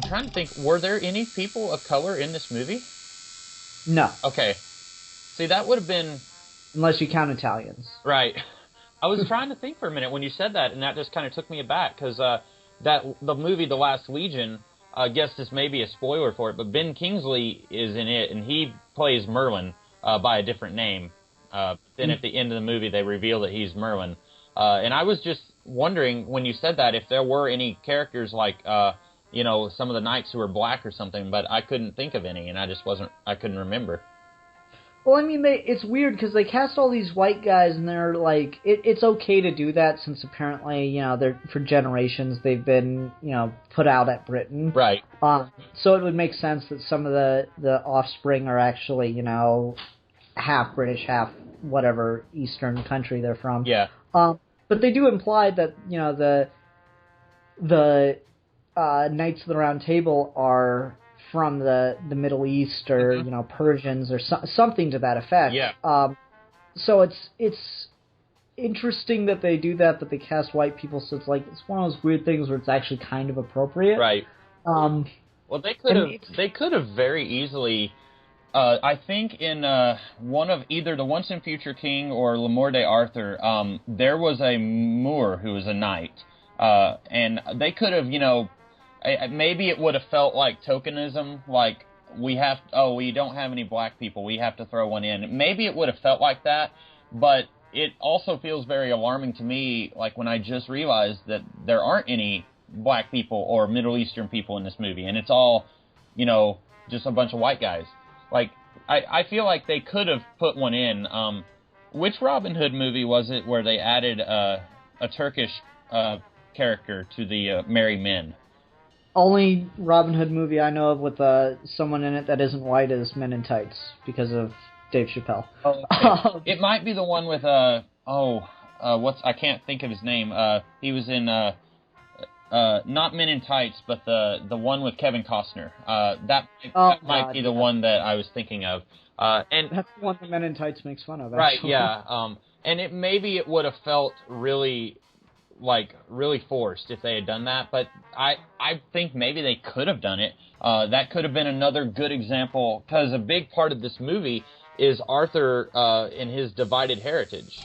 trying to think, were there any people of color in this movie? No, Okay. See, that would have been... unless you count Italians. Right. I was trying to think for a minute when you said that, and that just kind of took me aback, because the movie, The Last Legion, I guess this may be a spoiler for it, but Ben Kingsley is in it, and he plays Merlin by a different name. Then at the end of the movie, they reveal that he's Merlin. And I was just wondering, when you said that, if there were any characters like, some of the knights who were black or something, but I couldn't think of any, and I couldn't remember. Well, I mean, it's weird because they cast all these white guys, and they're like, it's okay to do that since apparently, they're for generations they've been, put out at Britain. Right. So it would make sense that some of the offspring are actually, half British, half whatever Eastern country they're from. Yeah. But they do imply that, the Knights of the Round Table are from the Middle East or Persians or something to that effect. Yeah. So it's interesting that they do that, but they cast white people. So it's one of those weird things where it's actually kind of appropriate. Right. Well, they could have very easily. I think in one of either the Once and Future King or L'Amour de Arthur, there was a Moor who was a knight, and they could have, maybe it would have felt like tokenism, like we don't have any black people, we have to throw one in. Maybe it would have felt like that, but it also feels very alarming to me, like when I just realized that there aren't any black people or Middle Eastern people in this movie, and it's all, just a bunch of white guys. Like, I feel like they could have put one in. Which Robin Hood movie was it where they added a Turkish character to the Merry Men? Only Robin Hood movie I know of with someone in it that isn't white is Men in Tights because of Dave Chappelle. Oh, okay. It might be the one with I can't think of his name. He was in not Men in Tights, but the one with Kevin Costner. That might be the one that I was thinking of. And that's the one that Men in Tights makes fun of. Right? Actually. Yeah. And maybe it would have felt really forced if they had done that, but I think maybe they could have done it. That could have been another good example, because a big part of this movie is Arthur and his divided heritage.